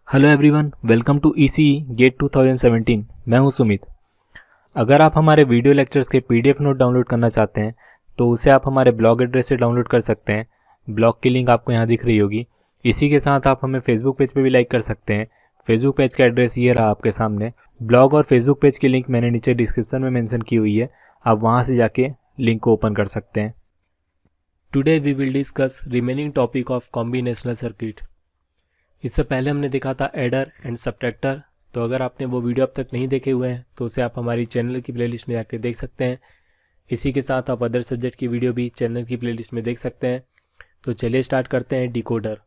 Hello everyone, welcome to ECE GATE 2017। मैं हूं सुमित। अगर आप हमारे वीडियो लेक्चर्स के पीडीएफ नोट डाउनलोड करना चाहते हैं तो उसे आप हमारे ब्लॉग एड्रेस से डाउनलोड कर सकते हैं। ब्लॉग की लिंक आपको यहां दिख रही होगी। इसी के साथ आप हमें फेसबुक पेज पे भी लाइक कर सकते हैं। फेसबुक पेज का एड्रेस ये रहा आपके सामने। ब्लॉग और फेसबुक पेज की लिंक मैंने नीचे डिस्क्रिप्शन में मेंशन की हुई है, आप वहां से जाके लिंक को ओपन कर सकते हैं। Today we will discuss remaining topic of combinational circuit. इससे पहले हमने देखा था एडर एंड सब्ट्रैक्टर। तो अगर आपने वो वीडियो अब तक नहीं देखे हुए हैं तो उसे आप हमारी चैनल की प्लेलिस्ट में जाकर देख सकते हैं। इसी के साथ आप अदर सब्जेक्ट की वीडियो भी चैनल की प्लेलिस्ट में देख सकते हैं। तो चलिए स्टार्ट करते हैं डिकोडर।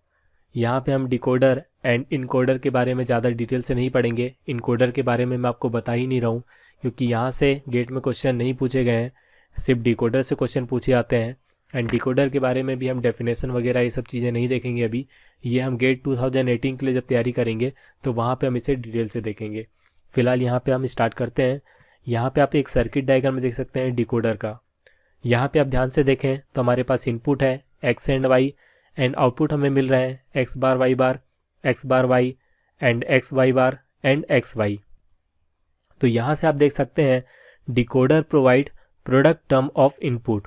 यहाँ पे हम डिकोडर एंड इनकोडर के बारे में ज़्यादा डिटेल से नहीं पढ़ेंगे। इनकोडर के बारे में मैं आपको बता ही नहीं रहा हूँ क्योंकि यहाँ से गेट में क्वेश्चन नहीं पूछे गए हैं, सिर्फ डिकोडर से क्वेश्चन पूछे जाते हैं। एंड डिकोडर के बारे में भी हम डेफिनेशन वगैरह ये सब चीज़ें नहीं देखेंगे अभी। ये हम गेट 2018 के लिए जब तैयारी करेंगे तो वहाँ पे हम इसे डिटेल से देखेंगे। फिलहाल यहाँ पे हम स्टार्ट करते हैं। यहाँ पे आप एक सर्किट डायग्राम में देख सकते हैं डिकोडर का। यहाँ पे आप ध्यान से देखें तो हमारे पास इनपुट है x and y and output हमें मिल रहे हैं x bar Y and x Y bar and x y. तो यहाँ से आप देख सकते हैं decoder provide product term of input.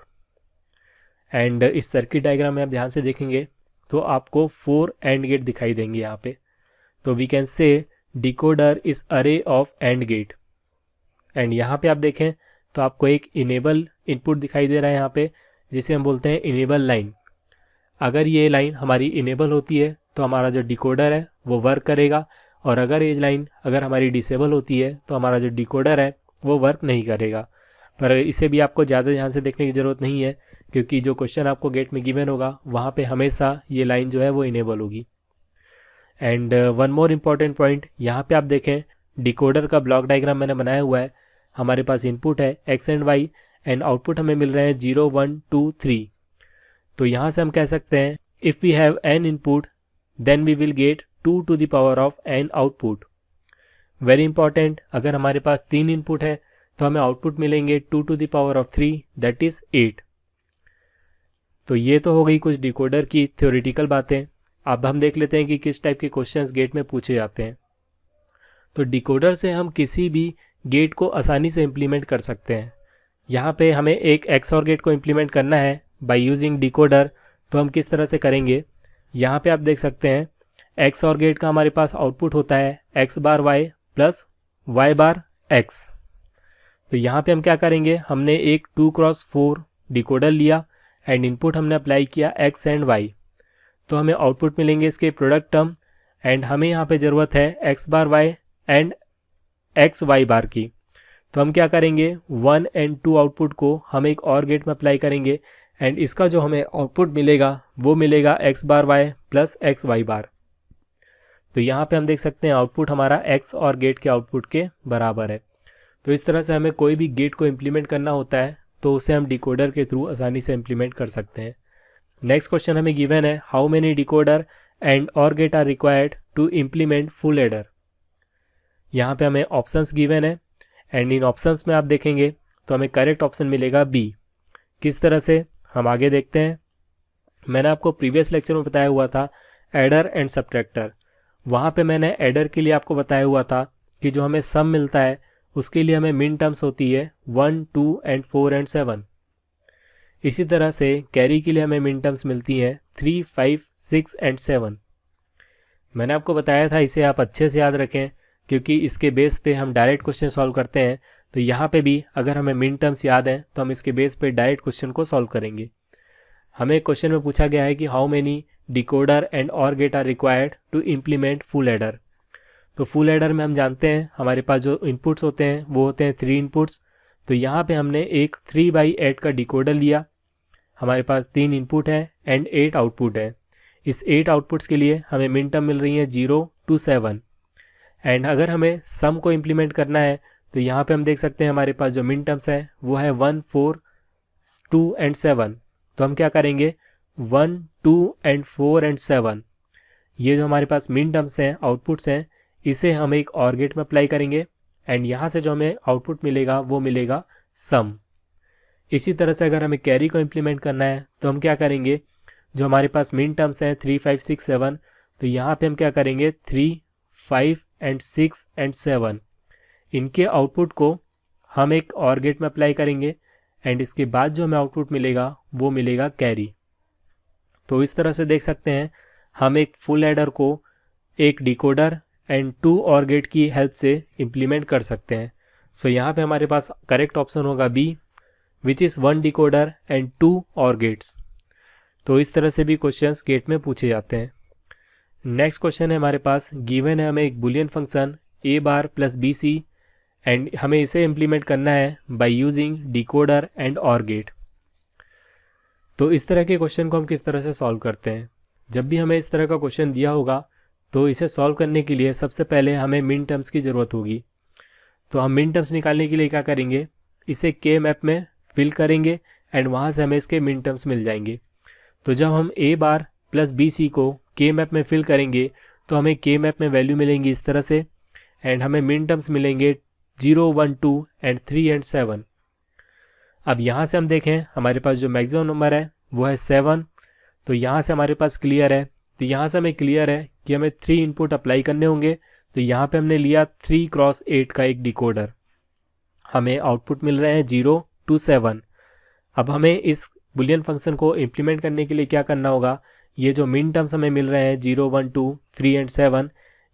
And इस सर्किट डायग्राम में आप ध्यान से देखेंगे तो आपको 4 एंड गेट दिखाई देंगे यहाँ पे। तो we can say decoder is array of and gate. And यहाँ पे आप देखें तो आपको एक इनेबल इनपुट दिखाई दे रहा है यहाँ पे, जिसे हम बोलते हैं इनेबल लाइन। अगर ये लाइन हमारी इनेबल होती है तो हमारा जो डिकोडर है वो वर्क करेगा, और अगर ये लाइन अगर हमारी डिसेबल होती है तो हमारा जो डिकोडर है वो वर्क नहीं करेगा। पर इसे भी आपको ज़्यादा ध्यान से देखने की ज़रूरत नहीं है क्योंकि जो क्वेश्चन आपको गेट में गिवन होगा वहाँ पे हमेशा ये लाइन जो है वो इनेबल होगी। And one more important point, यहाँ पे आप देखें डिकोडर का ब्लॉक डायग्राम मैंने बनाया हुआ है। हमारे पास इनपुट है x and y and output हमें मिल रहे हैं 0 1 2 3। तो यहाँ से हम कह सकते हैं if we have n input then we will get 2 to the power of n output. Very important, अगर हमारे पास 3 इनपुट है तो हमें आउटपुट मिलेंगे 2 to the power of 3 that is 8। तो ये तो हो गई कुछ डिकोडर की थ्योरेटिकल बातें। अब हम देख लेते हैं कि किस टाइप के क्वेश्चंस गेट में पूछे जाते हैं। तो डिकोडर से हम किसी भी गेट को आसानी से इम्प्लीमेंट कर सकते हैं। यहाँ पे हमें एक एक्सऑर गेट को इम्प्लीमेंट करना है बाय यूजिंग डिकोडर। तो हम किस तरह से करेंगे, यहाँ पे आप देख सकते हैं एक्सऑर गेट का हमारे पास आउटपुट होता है X bar Y plus Y बार एक्स। तो यहाँ पे हम क्या करेंगे, हमने एक 2x4 डिकोडर लिया एंड इनपुट हमने अप्लाई किया एक्स एंड वाई। तो हमें आउटपुट मिलेंगे इसके प्रोडक्ट टर्म। एंड हमें यहाँ पे ज़रूरत है X bar Y and x Y bar की। तो हम क्या करेंगे 1 एंड 2 आउटपुट को हम एक और गेट में अप्लाई करेंगे एंड इसका जो हमें आउटपुट मिलेगा वो मिलेगा x bar Y plus x Y बार। तो यहाँ पे हम देख सकते हैं आउटपुट हमारा एक्स और गेट के आउटपुट के बराबर है। तो इस तरह से हमें कोई भी गेट को इम्प्लीमेंट करना होता है तो उसे हम डिकोडर के थ्रू आसानी से इम्प्लीमेंट कर सकते हैं। नेक्स्ट क्वेश्चन हमें गिवन है how many decoder and or gate are required to implement full adder. यहाँ पे हमें ऑप्शंस गिवन है एंड इन ऑप्शंस में आप देखेंगे तो हमें करेक्ट ऑप्शन मिलेगा बी। किस तरह से, हम आगे देखते हैं। मैंने आपको प्रीवियस लेक्चर में बताया हुआ था एडर एंड सब्ट्रैक्टर। वहाँ पे मैंने एडर के लिए आपको बताया हुआ था कि जो हमें सम मिलता है उसके लिए हमें मिन टर्म्स होती है 1 2 एंड 4 एंड 7। इसी तरह से कैरी के लिए हमें मिन टर्म्स मिलती हैं 3 5 6 एंड 7। मैंने आपको बताया था इसे आप अच्छे से याद रखें क्योंकि इसके बेस पे हम डायरेक्ट क्वेश्चन सॉल्व करते हैं। तो यहाँ पे भी अगर हमें मिन टर्म्स याद हैं तो हम इसके बेस पे डायरेक्ट क्वेश्चन को सॉल्व करेंगे। हमें क्वेश्चन में पूछा गया है कि how many decoder and or gate are required to implement full adder. तो फुल एडर में हम जानते हैं हमारे पास जो इनपुट्स होते हैं वो होते हैं 3 इनपुट्स। तो यहाँ पे हमने एक 3/8 का डिकोडर लिया। हमारे पास 3 इनपुट है एंड 8 आउटपुट है। इस 8 आउटपुट्स के लिए हमें मिन टर्म मिल रही है 0 to 7। एंड अगर हमें सम को इम्प्लीमेंट करना है तो यहाँ पे हम देख सकते हैं हमारे पास जो मिन टर्म्स है वो है 1 4 2 एंड 7। तो हम क्या करेंगे 1 2 एंड 4 एंड 7, ये जो हमारे पास मिन टर्म्स हैं आउटपुट्स हैं, इसे हम एक और गेट में अप्लाई करेंगे एंड यहाँ से जो हमें आउटपुट मिलेगा वो मिलेगा सम। इसी तरह से अगर हमें कैरी को इम्प्लीमेंट करना है तो हम क्या करेंगे, जो हमारे पास मिन टर्म्स हैं 3 5 6 7, तो यहाँ पे हम क्या करेंगे 3 5 एंड 6 एंड 7, इनके आउटपुट को हम एक और गेट में अप्लाई करेंगे एंड इसके बाद जो हमें आउटपुट मिलेगा वो मिलेगा कैरी। तो इस तरह से देख सकते हैं हम एक फुल एडर को एक डिकोडर एंड 2 और गेट की हेल्प से इम्प्लीमेंट कर सकते हैं। सो यहाँ पे हमारे पास करेक्ट ऑप्शन होगा b, which is 1 decoder and 2 or gets. तो इस तरह से भी क्वेश्चंस गेट में पूछे जाते हैं। नेक्स्ट क्वेश्चन है हमारे पास, गिवन है हमें एक Boolean function a bar plus B c and हमें इसे इम्प्लीमेंट करना है by using decoder and or gate. तो इस तरह के क्वेश्चन को हम किस तरह से सॉल्व करते हैं? जब भी हमें इस तरह का क्वेश्चन दिया होगा तो इसे सॉल्व करने के लिए सबसे पहले हमें मिन टर्म्स की ज़रूरत होगी। तो हम मिन टर्म्स निकालने के लिए क्या करेंगे, इसे के मैप में फिल करेंगे एंड वहाँ से हमें इसके मिन टर्म्स मिल जाएंगे। तो जब हम a bar plus B c को के मैप में फिल करेंगे तो हमें के मैप में वैल्यू मिलेंगी इस तरह से एंड हमें मिन टर्म्स मिलेंगे 0, 1, 2 एंड 3 एंड 7। अब यहाँ से हम देखें हमारे पास जो मैक्सिमम नंबर है वो है 7, तो यहाँ से हमारे पास क्लियर है। तो यहाँ से हमें क्लियर है कि हमें 3 इनपुट अप्लाई करने होंगे। तो यहाँ पे हमने लिया 3x8 का एक डिकोडर, हमें आउटपुट मिल रहे हैं 0 to 7। अब हमें इस बुलियन फंक्शन को इम्प्लीमेंट करने के लिए क्या करना होगा, ये जो मिन टर्म्स हमें मिल रहे हैं 0, 1, 2, 3 एंड 7,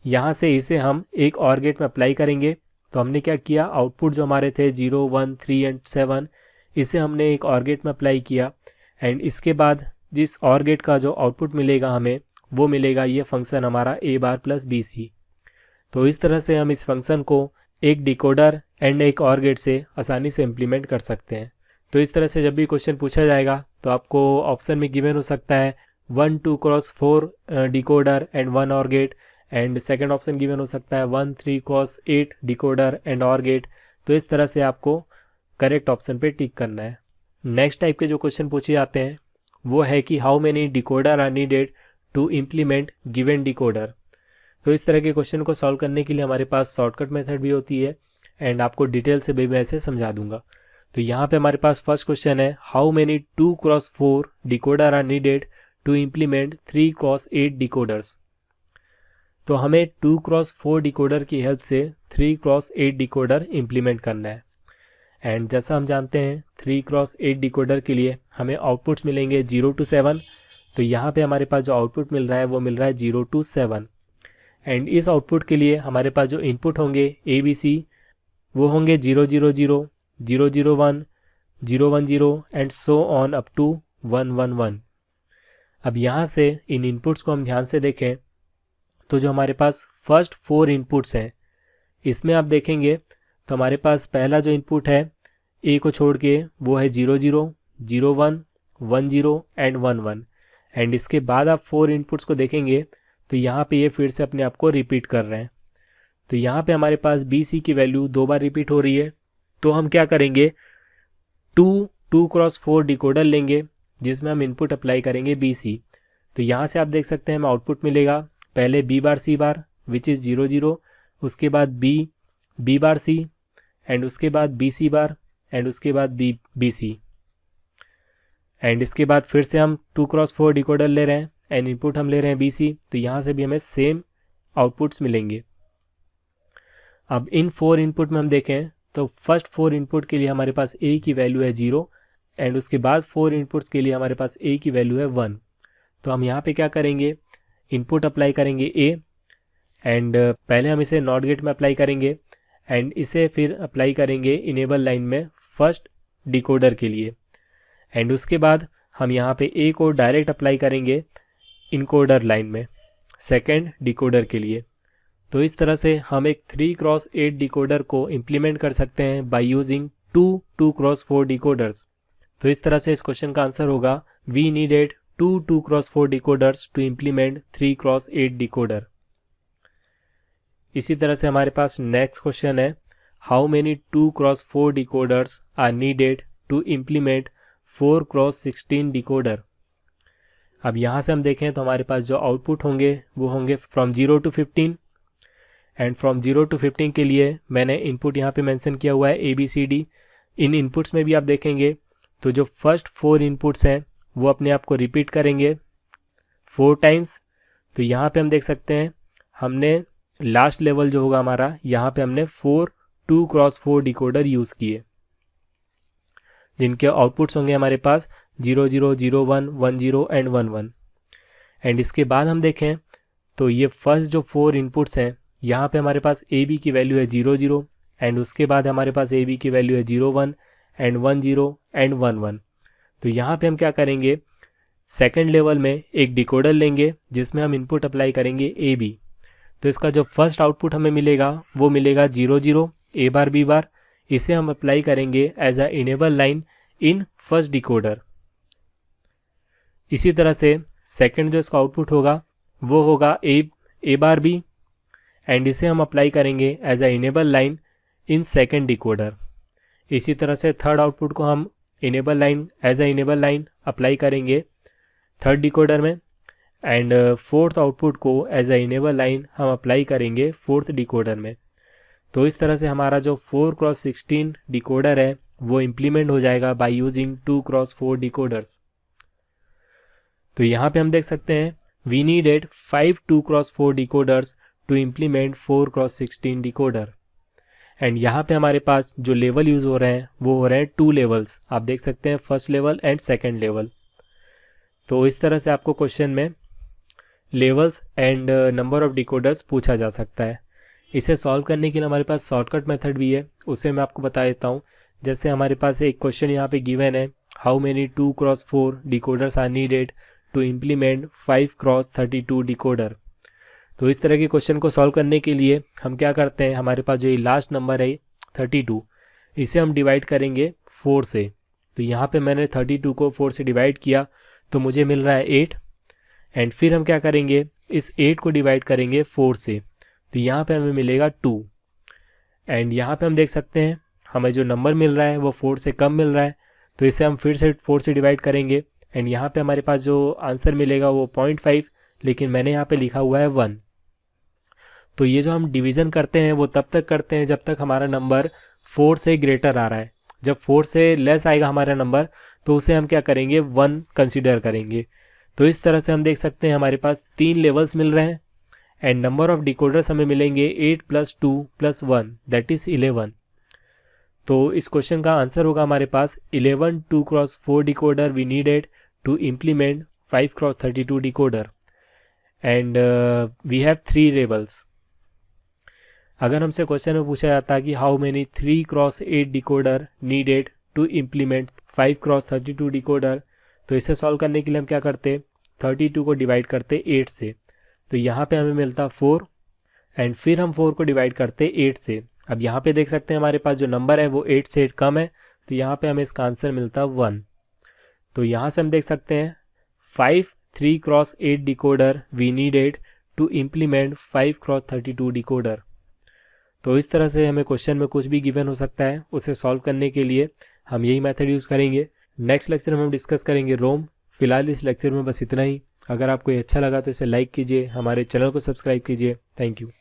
यहाँ से इसे हम एक और गेट में अप्लाई करेंगे। तो हमने क्या किया, आउटपुट जो हमारे थे 0, 1, 3 एंड 7, इसे हमने एक और गेट में अप्लाई किया एंड इसके बाद जिस और गेट का जो आउटपुट मिलेगा हमें वो मिलेगा ये फंक्शन हमारा a bar plus B C. तो इस तरह से हम इस फंक्शन को एक डिकोडर एंड एक और गेट से आसानी से इम्प्लीमेंट कर सकते हैं। तो इस तरह से जब भी क्वेश्चन पूछा जाएगा तो आपको ऑप्शन में गिवन हो सकता है 1 2x4 डिकोडर एंड 1 और gate, and second option given हो सकता है 1 3x8 decoder and or gate. तो इस तरह से आपको करेक्ट ऑप्शन पे टिक करना है। नेक्स्ट टाइप के जो क्वेश्चन पूछे जाते हैं वो है कि how many decoder are needed to implement given decoder. तो इस तरह के क्वेश्चन को सॉल्व करने के लिए हमारे पास शॉर्टकट मेथड भी होती है एंड आपको डिटेल से भी मैं ऐसे समझा दूंगा। तो यहाँ पे हमारे पास फर्स्ट क्वेश्चन है, how many 2x4 decoder are needed to implement 3x8 decoders. तो हमें 2x4 डिकोडर की हेल्प से 3x8 डिकोडर इम्प्लीमेंट करना है एंड जैसा हम जानते हैं 3x8 डिकोडर के लिए हमें आउटपुट्स मिलेंगे 0 to 7। तो यहाँ पे हमारे पास जो आउटपुट मिल रहा है वो मिल रहा है 0 to 7 एंड इस आउटपुट के लिए हमारे पास जो इनपुट होंगे ए बी सी वो होंगे 0 0 0, 0 0 1, 0 1 0 and so on up to 1 1 1। अब यहाँ से इन इनपुट्स को हम ध्यान से देखें तो जो हमारे पास फर्स्ट 4 इनपुट्स हैं इसमें आप देखेंगे तो हमारे पास पहला जो इनपुट है ए को छोड़ के वो है 0 0, 0 1, 1 0 एंड 1 1 एंड इसके बाद आप 4 इनपुट्स को देखेंगे तो यहाँ पे ये फिर से अपने आप को रिपीट कर रहे हैं। तो यहाँ पे हमारे पास बी सी की वैल्यू 2 बार रिपीट हो रही है। तो हम क्या करेंगे, 2x4 डिकोडर लेंगे जिसमें हम इनपुट अप्लाई करेंगे बी सी। तो यहाँ से आप देख सकते हैं हमें आउटपुट मिलेगा पहले B bar C bar which is 0 0, उसके बाद बी बार सी एंड उसके बाद बी सी बार एंड उसके बाद बी सी एंड इसके बाद फिर से हम 2x4 डिकोडर ले रहे हैं एंड इनपुट हम ले रहे हैं बी सी। तो यहाँ से भी हमें सेम आउटपुट्स मिलेंगे। अब इन 4 इनपुट में हम देखें तो फर्स्ट 4 इनपुट के लिए हमारे पास a की वैल्यू है 0 एंड उसके बाद 4 इनपुट्स के लिए हमारे पास a की वैल्यू है 1। तो हम यहाँ पे क्या करेंगे, इनपुट अप्लाई करेंगे a एंड पहले हम इसे नॉट गेट में अप्लाई करेंगे एंड इसे फिर अप्लाई करेंगे इनेबल लाइन में फर्स्ट डिकोडर के लिए एंड उसके बाद हम यहाँ पे a को डायरेक्ट अप्लाई करेंगे इनकोडर लाइन में सेकेंड डिकोडर के लिए। तो इस तरह से हम एक 3x8 डिकोडर को इम्प्लीमेंट कर सकते हैं बाय यूजिंग 2x4 डिकोडर्स। तो इस तरह से इस क्वेश्चन का आंसर होगा we needed 2x4 decoders to implement 3x8 decoder. इसी तरह से हमारे पास नेक्स्ट क्वेश्चन है, how many 2x4 decoders are needed to implement 4x16 decoder. अब यहाँ से हम देखें तो हमारे पास जो आउटपुट होंगे वो होंगे from 0 to 15 and from 0 to 15 के लिए मैंने इनपुट यहाँ पे मेंशन किया हुआ है ABCD। इन इनपुट्स में भी आप देखेंगे तो जो फर्स्ट 4 इनपुट्स हैं वो अपने आप को रिपीट करेंगे 4 टाइम्स। तो यहाँ पे हम देख सकते हैं हमने लास्ट लेवल जो होगा हमारा, यहाँ पे हमने 2x4 डिकोडर यूज़ किए, जिनके आउटपुट्स होंगे हमारे पास 0 0 0 1 1 0 एंड 1 1। एंड इसके बाद हम देखें तो ये फर्स्ट जो 4 इनपुट्स हैं, यहाँ पे हमारे पास ए बी की वैल्यू है 0 0, एंड उसके बाद हमारे पास ए बी की वैल्यू है 0 1 एंड 1 0 एंड 1 1। तो यहाँ पे हम क्या करेंगे, सेकेंड लेवल में एक डिकोडर लेंगे जिसमें हम इनपुट अप्लाई करेंगे ए बी। तो इसका जो फर्स्ट आउटपुट हमें मिलेगा वो मिलेगा 0 0 ए बार बी बार। इसे हम अप्लाई करेंगे as a enable line in first decoder. इसी तरह से सेकंड जो इसका आउटपुट होगा वो होगा ए बार बी, एंड इसे हम अप्लाई करेंगे as a enable line in second decoder. इसी तरह से थर्ड आउटपुट को हम enable line as a enable line apply करेंगे थर्ड डिकोडर में, एंड फोर्थ आउटपुट को एज अ इनेबल लाइन हम अप्लाई करेंगे फोर्थ डिकोडर में। तो इस तरह से हमारा जो 4x16 डिकोडर है वो इम्प्लीमेंट हो जाएगा बाय यूजिंग 2x4 डिकोडर्स। तो यहाँ पे हम देख सकते हैं we needed 5 2x4 decoders to implement 4x16 decoder. And यहाँ पे हमारे पास जो लेवल यूज़ हो रहे हैं वो हो रहे हैं 2 लेवल्स, आप देख सकते हैं first level and second level. तो इस तरह से आपको क्वेश्चन में levels and number of decoders पूछा जा सकता है। इसे सॉल्व करने के लिए हमारे पास शॉर्टकट मेथड भी है, उसे मैं आपको बता देता हूँ। जैसे हमारे पास एक क्वेश्चन यहाँ पे गिवन है, how many 2x4 decoders are needed to implement 5x32 decoder. तो इस तरह के क्वेश्चन को सॉल्व करने के लिए हम क्या करते हैं, हमारे पास जो ये लास्ट नंबर है 32, इसे हम डिवाइड करेंगे 4 से। तो यहाँ पे मैंने 32 को 4 से डिवाइड किया तो मुझे मिल रहा है 8, एंड फिर हम क्या करेंगे, इस 8 को डिवाइड करेंगे 4 से, तो यहाँ पे हमें मिलेगा 2। एंड यहाँ पे हम देख सकते हैं हमें जो नंबर मिल रहा है वो 4 से कम मिल रहा है, तो इसे हम फिर से 4 से डिवाइड करेंगे, एंड यहाँ पे हमारे पास जो आंसर मिलेगा वो 0.5, लेकिन मैंने यहाँ पे लिखा हुआ है 1। तो ये जो हम डिवीज़न करते हैं वो तब तक करते हैं जब तक हमारा नंबर 4 से ग्रेटर आ रहा है। जब 4 से लेस आएगा हमारा नंबर तो उसे हम क्या करेंगे, 1 कंसिडर करेंगे। तो इस तरह से हम देख सकते हैं हमारे पास 3 लेवल्स मिल रहे हैं, एंड नंबर ऑफ डिकोडर्स हमें मिलेंगे 8 + 2 + 1 दैट इज़ 11। तो इस क्वेश्चन का आंसर होगा हमारे पास 11 2x4 decoder we needed to implement 5x32 decoder, and we have 3 levels. अगर हमसे क्वेश्चन में पूछा जाता है कि how many 3x8 decoder needed to implement 5x32 decoder, तो इसे सॉल्व करने के लिए हम क्या करते, 32 को डिवाइड करते 8 से, तो यहाँ पे हमें मिलता 4, एंड फिर हम 4 को डिवाइड करते 8 से। अब यहाँ पे देख सकते हैं हमारे पास जो नंबर है वो 8 से 8 कम है, तो यहाँ पे हमें इसका आंसर मिलता 1। तो यहाँ से हम देख सकते हैं 5 3x8 decoder we needed to implement 5x32 decoder. तो इस तरह से हमें क्वेश्चन में कुछ भी गिवन हो सकता है, उसे सॉल्व करने के लिए हम यही मेथड यूज़ करेंगे। नेक्स्ट लेक्चर में हम डिस्कस करेंगे रोम। फिलहाल इस लेक्चर में बस इतना ही। अगर आपको ये अच्छा लगा तो इसे लाइक कीजिए, हमारे चैनल को सब्सक्राइब कीजिए। Thank you.